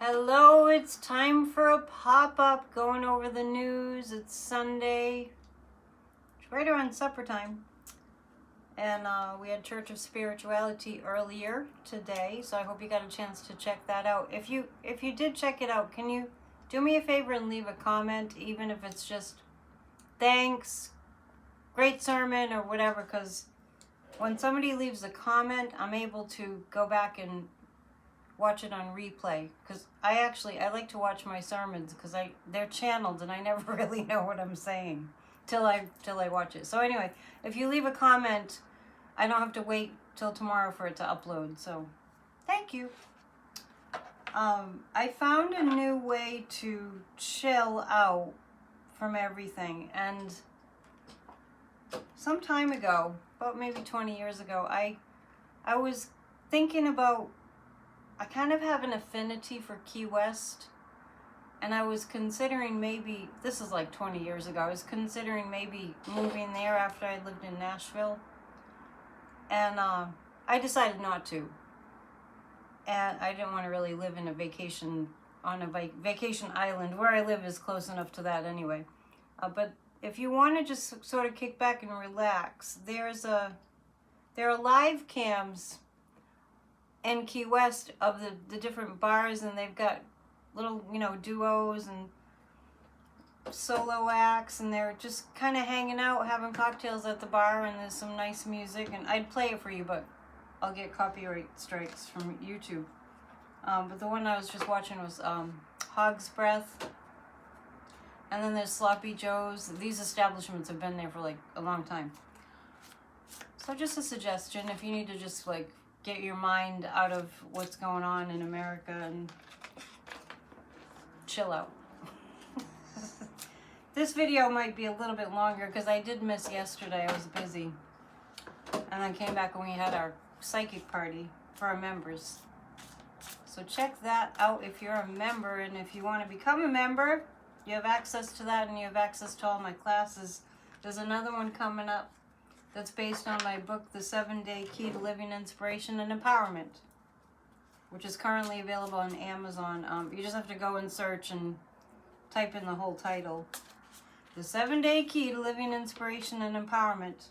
Hello, it's time for a pop-up going over the news. It's Sunday. It's right around supper time. And we had Church of Spirituality earlier today, so I hope you got a chance to check that out. If you did check it out, can you do me a favor and leave a comment, even if it's just thanks, great sermon, or whatever, because when somebody leaves a comment, I'm able to go back and watch it on replay, because I like to watch my sermons because they're channeled and I never really know what I'm saying till I watch it. So anyway, if you leave a comment, I don't have to wait till tomorrow for it to upload. So thank you. I found a new way to chill out from everything, and some time ago, about maybe 20 years ago, I was thinking about, I kind of have an affinity for Key West, and I was considering maybe, this is like 20 years ago, I was considering maybe moving there after I lived in Nashville, and I decided not to. And I didn't want to really live in a vacation, on a vacation island. Where I live is close enough to that anyway. But if you want to just sort of kick back and relax, there are live cams in Key West of the different bars, and they've got little, duos and solo acts, and they're just kind of hanging out, having cocktails at the bar, and there's some nice music, and I'd play it for you, but I'll get copyright strikes from YouTube. But the one I was just watching was Hog's Breath, and then there's Sloppy Joe's. These establishments have been there for like a long time. So just a suggestion, if you need to just like get your mind out of what's going on in America and chill out. This video might be a little bit longer because I did miss yesterday. I was busy. And then came back and we had our psychic party for our members. So check that out if you're a member, and if you want to become a member, you have access to that, and you have access to all my classes. There's another one coming up that's based on my book, The 7-Day Key to Living Inspiration and Empowerment, which is currently available on Amazon. You just have to go and search and type in the whole title. The 7-Day Key to Living Inspiration and Empowerment.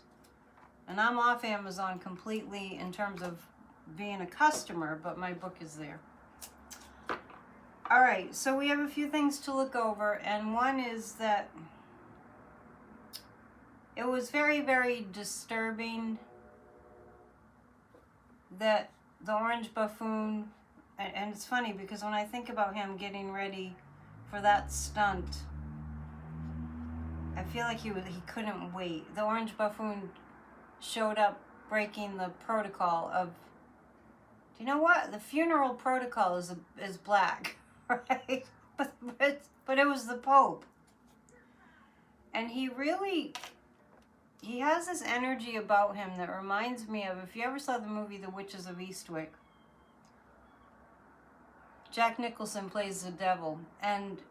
And I'm off Amazon completely in terms of being a customer, but my book is there. All right, so we have a few things to look over, and one is that it was very, very disturbing that the Orange Buffoon, and it's funny because when I think about him getting ready for that stunt, I feel like he couldn't wait. The Orange Buffoon showed up breaking the protocol of, do you know what? The funeral protocol is black, right? But it was the Pope. And he has this energy about him that reminds me of, if you ever saw the movie The Witches of Eastwick, Jack Nicholson plays the devil. And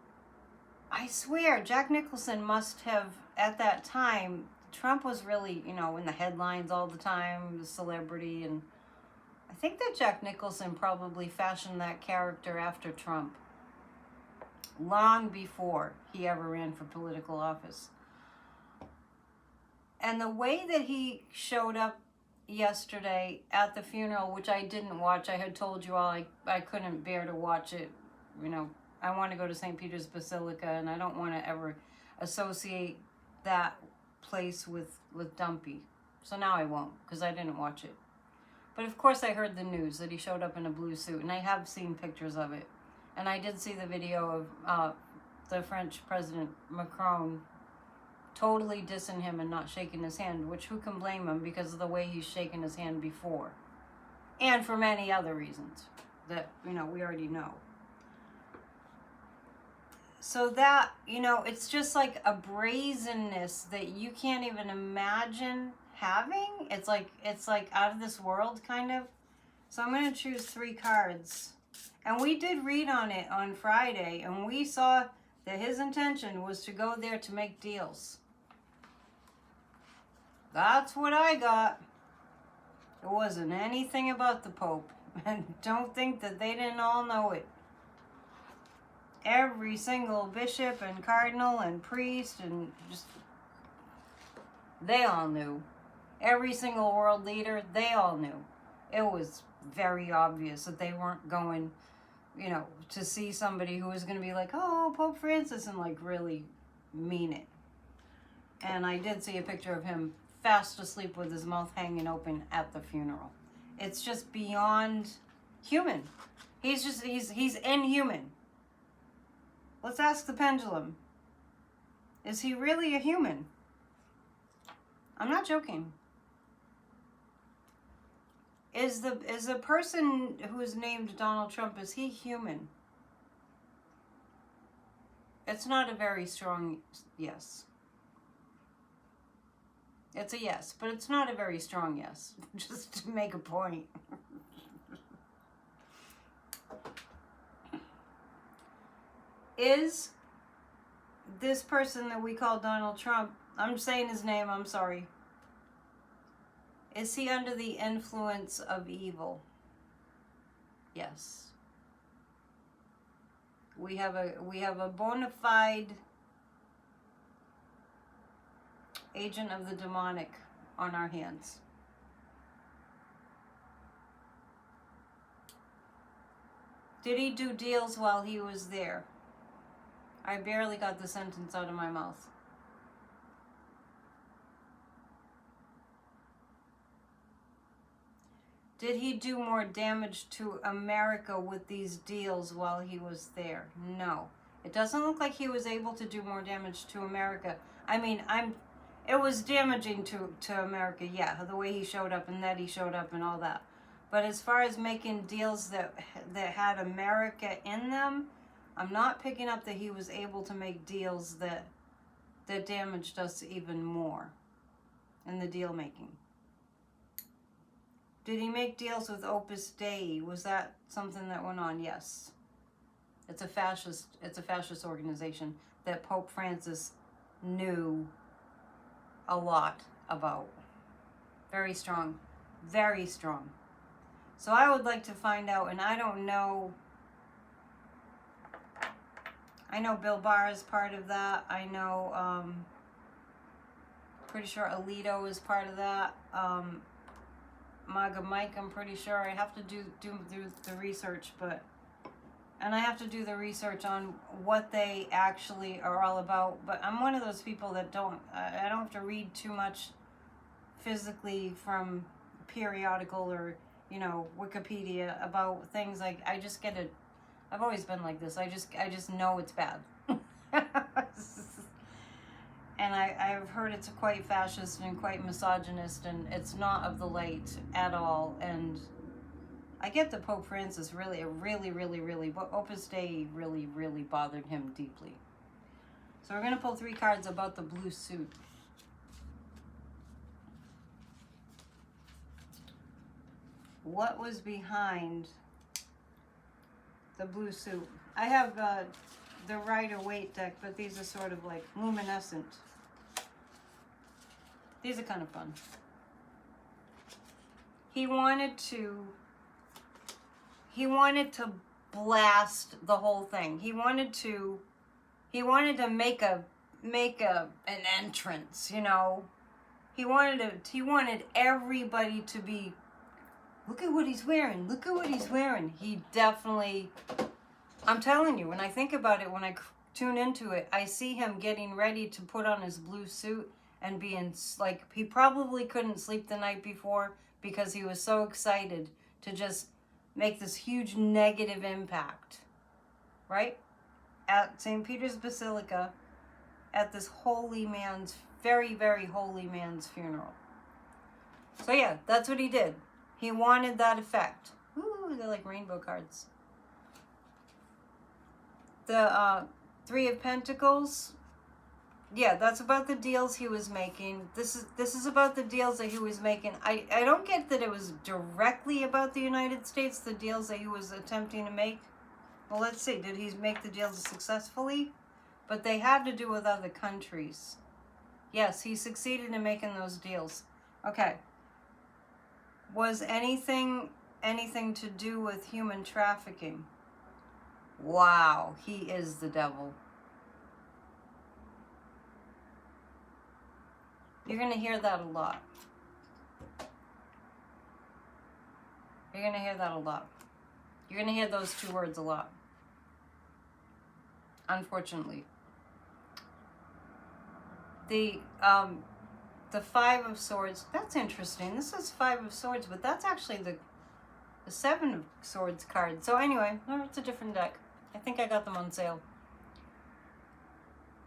I swear, Jack Nicholson must have, at that time, Trump was really, in the headlines all the time, the celebrity, and I think that Jack Nicholson probably fashioned that character after Trump, long before he ever ran for political office. And the way that he showed up yesterday at the funeral, which I didn't watch, I had told you all I couldn't bear to watch it. I want to go to St. Peter's Basilica, and I don't want to ever associate that place with dumpy. So now I won't, because I didn't watch it. But of course I heard the news that he showed up in a blue suit, and I have seen pictures of it. And I did see the video of the French President Macron totally dissing him and not shaking his hand, which who can blame him because of the way he's shaken his hand before. And for many other reasons that, we already know. So that, it's just like a brazenness that you can't even imagine having. It's like out of this world, kind of. So I'm going to choose 3 cards. And we did read on it on Friday, and we saw that his intention was to go there to make deals. That's what I got. It wasn't anything about the Pope. And don't think that they didn't all know it. Every single bishop and cardinal and priest and just, they all knew. Every single world leader, they all knew. It was very obvious that they weren't going, you know, to see somebody who was going to be like, oh, Pope Francis, and like really mean it. And I did see a picture of him fast asleep with his mouth hanging open at the funeral. It's just beyond human. He's inhuman. Let's ask the pendulum. Is he really a human? I'm not joking. Is the person who's named Donald Trump, is he human? It's not a very strong yes. It's a yes, but it's not a very strong yes. Just to make a point. Is this person that we call Donald Trump, I'm saying his name, I'm sorry. Is he under the influence of evil? Yes. We have a bona fide agent of the demonic on our hands. Did he do deals while he was there? I barely got the sentence out of my mouth. Did he do more damage to America with these deals while he was there? No. It doesn't look like he was able to do more damage to America. I mean, it was damaging to America, yeah, the way he showed up and that he showed up and all that. But as far as making deals that had America in them, I'm not picking up that he was able to make deals that damaged us even more in the deal making. Did he make deals with Opus Dei? Was that something that went on? Yes. It's a fascist organization that Pope Francis knew a lot about. Very strong. Very strong. So I would like to find out, and I don't know. I know Bill Barr is part of that. I know, pretty sure Alito is part of that. MAGA Mike, I'm pretty sure. I have to do the research, and I have to do the research on what they actually are all about. But I'm one of those people that I don't have to read too much physically from periodical or, you know, Wikipedia about things. Like, I just get it. I've always been like this. I just know it's bad. And I've heard it's quite fascist and quite misogynist, and it's not of the light at all. And I get that Pope Francis really, but Opus Dei really bothered him deeply. So we're going to pull 3 cards about the blue suit. What was behind the blue suit? I have the Rider-Waite deck, but these are sort of like luminescent. These are kind of fun. He wanted to blast the whole thing. He wanted to make an entrance, you know. He wanted everybody to be, look at what he's wearing. Look at what he's wearing. He definitely, I'm telling you, when I think about it, when I tune into it, I see him getting ready to put on his blue suit and being like, he probably couldn't sleep the night before because he was so excited to just make this huge negative impact, right? At St. Peter's Basilica, at this holy man's, very holy man's funeral. So yeah, that's what he did. He wanted that effect. Ooh, they're like rainbow cards. The 3 of Pentacles. Yeah, that's about the deals he was making. This is about the deals that he was making. I don't get that it was directly about the United States, the deals that he was attempting to make. Well, let's see. Did he make the deals successfully? But they had to do with other countries. Yes, he succeeded in making those deals. Okay. Was anything to do with human trafficking? Wow, he is the devil. You're going to hear that a lot. You're going to hear that a lot. You're going to hear those two words a lot. Unfortunately. The Five of Swords, that's interesting. This is Five of Swords, but that's actually the Seven of Swords card. So anyway, it's a different deck. I think I got them on sale.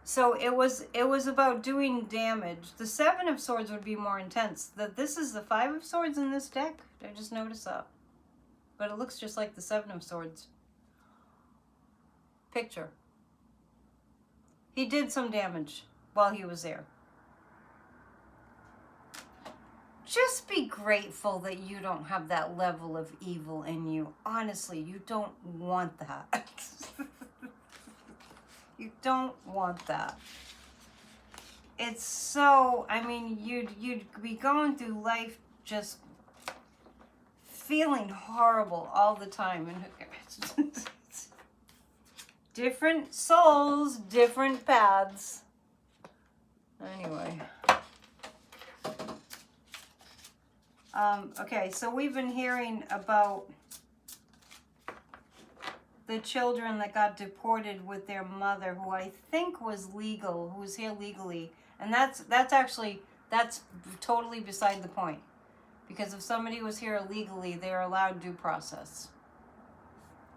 So it was about doing damage. The Seven of Swords would be more intense. This is the Five of Swords in this deck. I just noticed that. But it looks just like the Seven of Swords picture. He did some damage while he was there. Just be grateful that you don't have that level of evil in you. Honestly, you don't want that. You don't want that. It's so, I mean, you'd be going through life just feeling horrible all the time. And different souls, different paths. Anyway. Okay, so we've been hearing about the children that got deported with their mother, who I think was legal, who was here legally. And that's totally beside the point. Because if somebody was here illegally, they're allowed due process.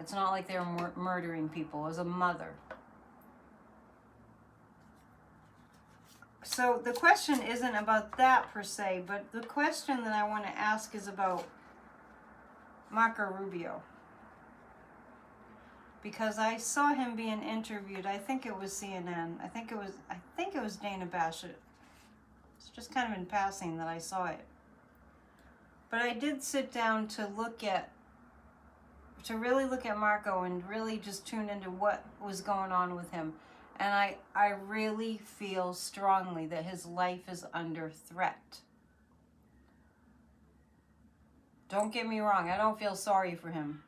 It's not like they were murdering people. As a mother. So the question isn't about that per se, but the question that I want to ask is about Marco Rubio. Because I saw him being interviewed. I think it was CNN. I think it was Dana Bassett. It's just kind of in passing that I saw it. But I did sit down to really look at Marco and really just tune into what was going on with him. And I really feel strongly that his life is under threat. Don't get me wrong, I don't feel sorry for him.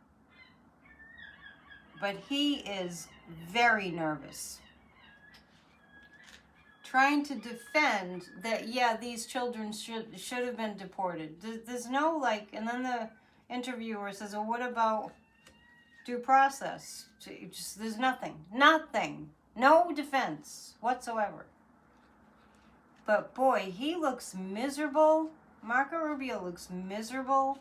But he is very nervous. Trying to defend that, yeah, these children should have been deported. There's no, like, and then the interviewer says, well, what about due process? There's nothing. No defense whatsoever. But boy, he looks miserable. Marco Rubio looks miserable.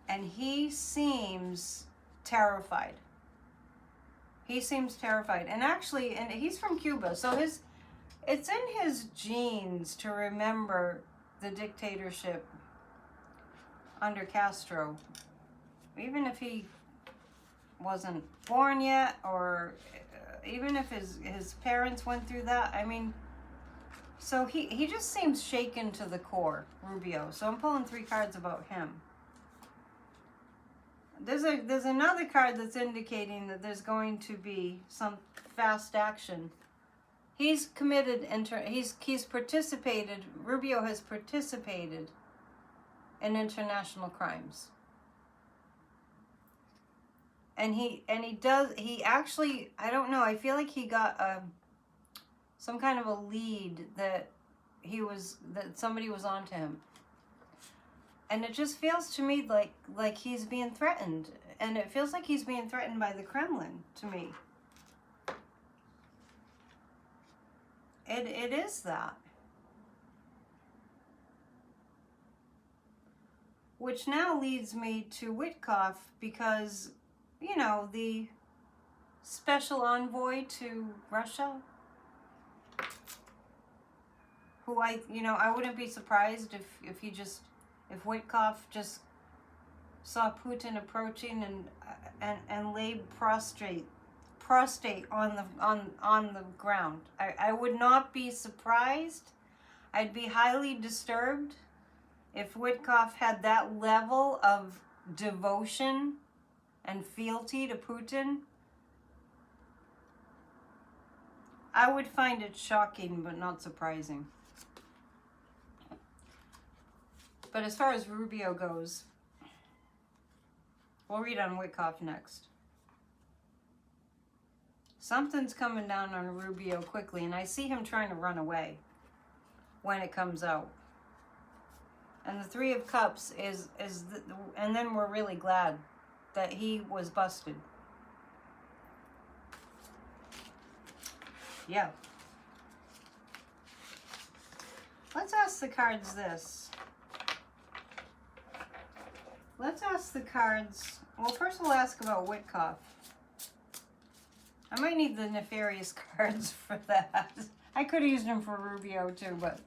And he seems terrified. He seems terrified. And actually, and he's from Cuba, so it's in his genes to remember the dictatorship under Castro. Even if he wasn't born yet, or even if his parents went through that. I mean, so he just seems shaken to the core, Rubio. So I'm pulling 3 cards about him. There's another card that's indicating that there's going to be some fast action. He's committed, he's participated, Rubio has participated in international crimes. And he actually, I don't know, I feel like he got some kind of a lead that somebody was onto him. And it just feels to me like he's being threatened. And it feels like he's being threatened by the Kremlin to me. It is that. Which now leads me to Witkoff, because, you know, the special envoy to Russia, who I wouldn't be surprised if Witkoff just saw Putin approaching and laid prostrate on the ground. I would not be surprised. I'd be highly disturbed if Witkoff had that level of devotion and fealty to Putin. I would find it shocking, but not surprising. But as far as Rubio goes, we'll read on Witkoff next. Something's coming down on Rubio quickly, and I see him trying to run away when it comes out. And the Three of Cups and then we're really glad that he was busted. Yeah. Let's ask the cards this. Let's ask the cards. Well, first we'll ask about Witkoff. I might need the nefarious cards for that. I could have used them for Rubio too, but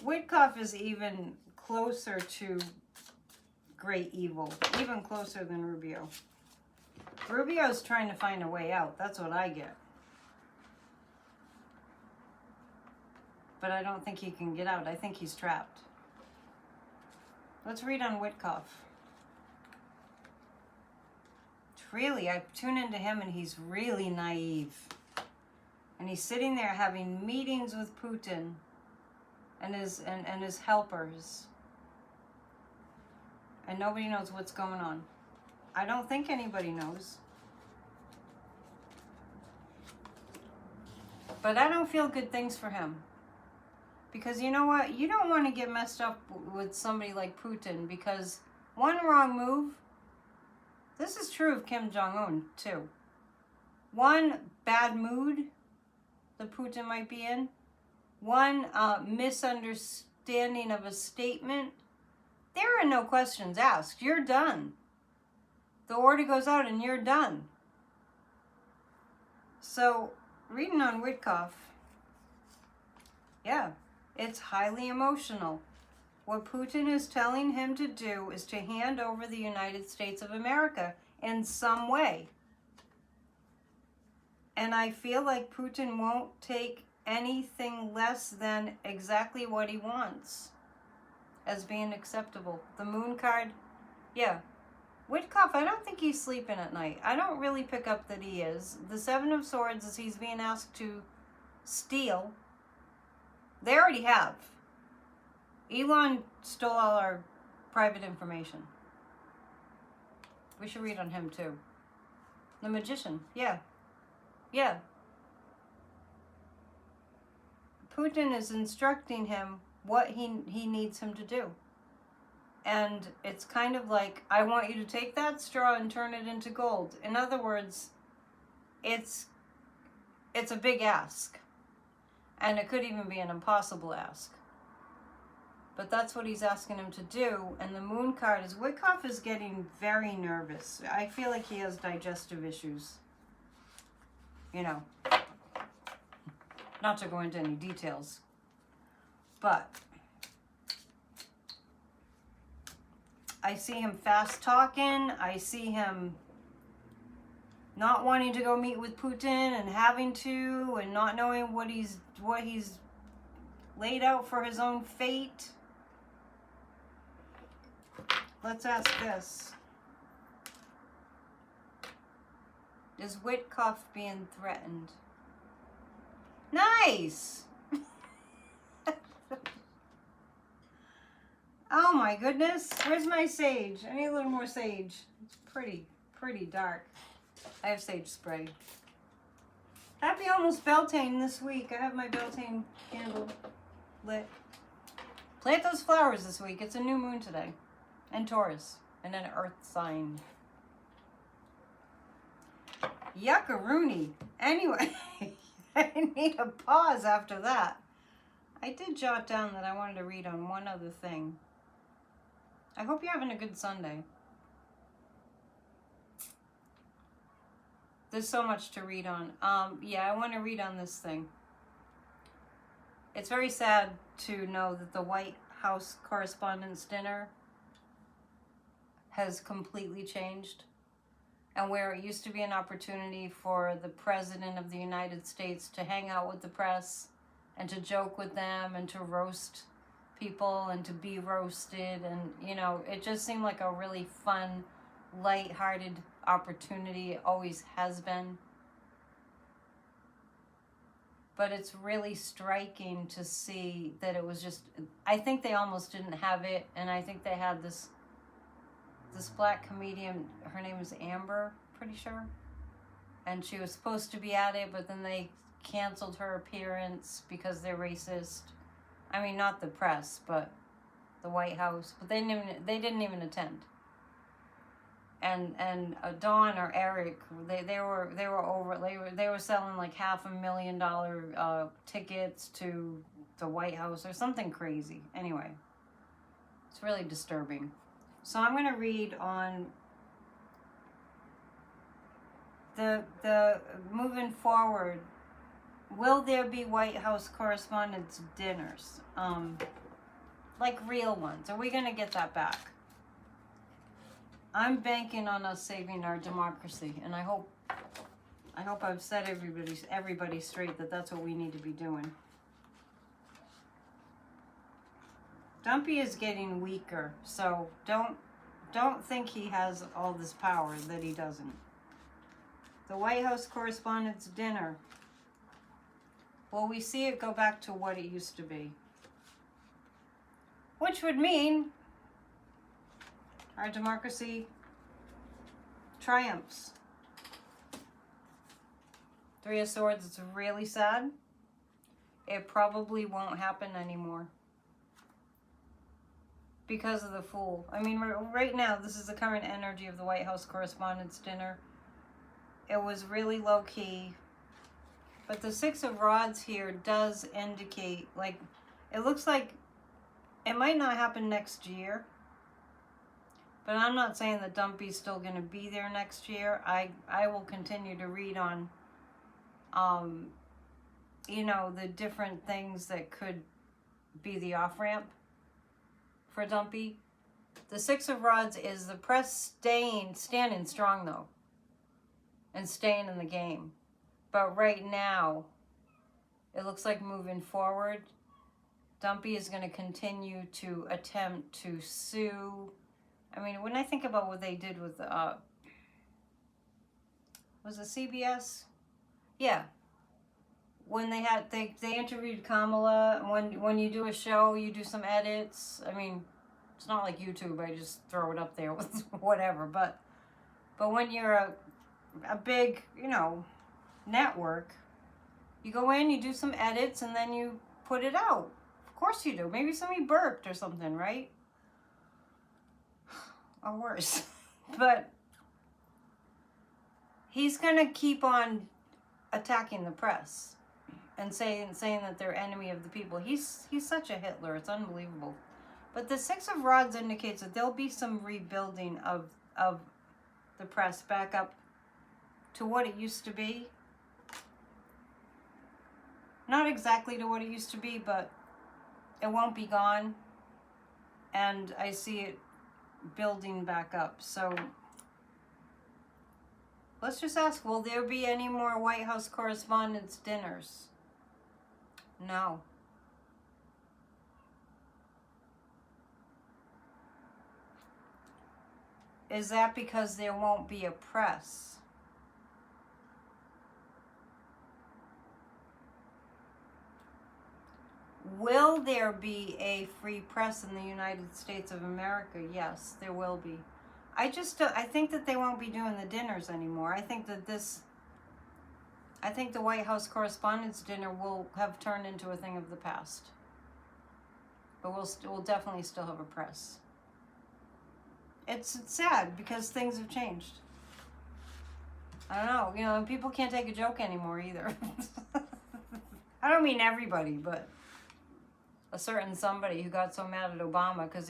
Witkoff is even closer to great evil. Even closer than Rubio. Rubio's trying to find a way out. That's what I get. But I don't think he can get out. I think he's trapped. Let's read on Witkoff. Really, I tune into him and he's really naive. And he's sitting there having meetings with Putin and his helpers. And nobody knows what's going on. I don't think anybody knows. But I don't feel good things for him. Because you know what? You don't want to get messed up with somebody like Putin, because one wrong move, this is true of Kim Jong-un too. One bad mood that Putin might be in, one misunderstanding of a statement, there are no questions asked. You're done. The order goes out and you're done. So, reading on Witkoff, yeah. It's highly emotional. What Putin is telling him to do is to hand over the United States of America in some way. And I feel like Putin won't take anything less than exactly what he wants as being acceptable. The Moon card, yeah. Witkoff, I don't think he's sleeping at night. I don't really pick up that he is. The Seven of Swords is he's being asked to steal. They already have. Elon stole all our private information. We should read on him too. The Magician, yeah. Yeah. Putin is instructing him what he needs him to do. And it's kind of like, I want you to take that straw and turn it into gold. In other words, it's a big ask. And it could even be an impossible ask. But that's what he's asking him to do. And the Moon card is, Witkoff is getting very nervous. I feel like he has digestive issues. You know. Not to go into any details. But I see him fast talking. I see him not wanting to go meet with Putin and having to, and not knowing what he's laid out for his own fate. Let's ask this. Is Witkoff being threatened? Nice! Oh my goodness. Where's my sage? I need a little more sage. It's pretty dark. I have sage spray. Happy almost Beltane this week. I have my Beltane candle lit. Plant those flowers this week. It's a new moon today. And Taurus. And an earth sign. Yuckaroony. Anyway, I need a pause after that. I did jot down that I wanted to read on one other thing. I hope you're having a good Sunday. There's so much to read on. Yeah, I want to read on this thing. It's very sad to know that the White House Correspondents' Dinner has completely changed. And where it used to be an opportunity for the President of the United States to hang out with the press and to joke with them and to roast people and to be roasted, and you know, it just seemed like a really fun, light-hearted opportunity. It always has been. But it's really striking to see that it was just, I think they almost didn't have it, and I think they had this black comedian, her name is Amber, pretty sure. and she was supposed to be at it, but then they canceled her appearance because they're racist. I mean, not the press, but the White House. But they didn't even attend. And Dawn or Eric, they were selling like $500,000 tickets to the White House or something crazy. Anyway, it's really disturbing. So I'm going to read on the moving forward. Will there be White House correspondents' dinners? Like real ones. Are we going to get that back? I'm banking on us saving our democracy, and I hope I've set everybody straight that that's what we need to be doing. Dumpy is getting weaker, so don't think he has all this power that he doesn't. The White House Correspondents' Dinner. Will we see it go back to what it used to be? Which would mean our democracy triumphs. Three of Swords, it's really sad. It probably won't happen anymore. Because of the Fool. I mean, right now, this is the current energy of the White House Correspondents' Dinner. It was really low-key. But the Six of Rods here does indicate, like, it looks like it might not happen next year. But I'm not saying that Dumpy's still going to be there next year. I will continue to read on, you know, the different things that could be the off-ramp for Dumpy. The Six of Rods is the press standing strong, though. And staying in the game. But right now, it looks like moving forward, Dumpy is going to continue to attempt to sue. I mean, when I think about what they did with, was it CBS? Yeah. When they interviewed Kamala, when you do a show, you do some edits. I mean, it's not like YouTube, I just throw it up there with whatever. But when you're a big, you know, network, you go in, you do some edits, and then you put it out. Of course you do. Maybe somebody burped or something, right? Or worse. But he's gonna keep on attacking the press and saying that they're enemy of the people. He's such a Hitler. It's unbelievable. But the Six of Rods indicates that there'll be some rebuilding of the press back up to what it used to be. Not exactly to what it used to be, but it won't be gone. And I see it building back up. So let's just ask, will there be any more White House Correspondents' dinners? No. Is that because there won't be a press? Will there be a free press in the United States of America? Yes, there will be. I think that they won't be doing the dinners anymore. I think the White House Correspondents' Dinner will have turned into a thing of the past. But we'll definitely still have a press. It's sad because things have changed. I don't know, you know, people can't take a joke anymore either. I don't mean everybody, but a certain somebody who got so mad at Obama because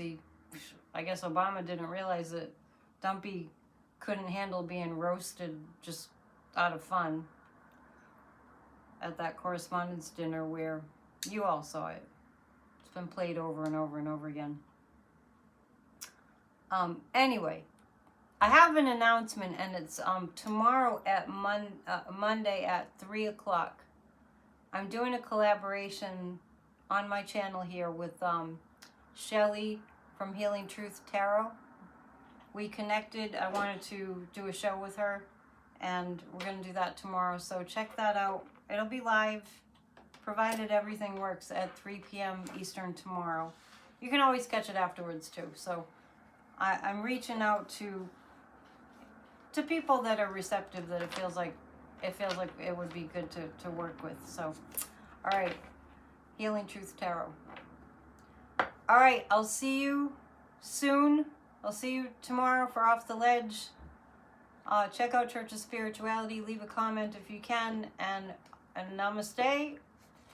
I guess Obama didn't realize that Dumpy couldn't handle being roasted just out of fun at that correspondence dinner where you all saw it. It's been played over and over and over again. Anyway, I have an announcement, and it's tomorrow at Monday at 3 o'clock. I'm doing a collaboration on my channel here with Shelly from Healing Truth Tarot. We connected. I wanted to do a show with her, and we're going to do that tomorrow. So check that out. It'll be live, provided everything works, at 3 p.m. Eastern tomorrow. You can always catch it afterwards too. So I'm reaching out to people that are receptive, that it feels like it feels like it would be good to work with. So, all right, Healing Truth Tarot. All right, I'll see you soon. I'll see you tomorrow for Off the Ledge. Check out Church of Spirituality. Leave a comment if you can. And namaste.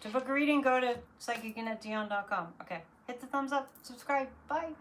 To book a reading, go to psychicannetdion.com. Okay, hit the thumbs up, subscribe. Bye.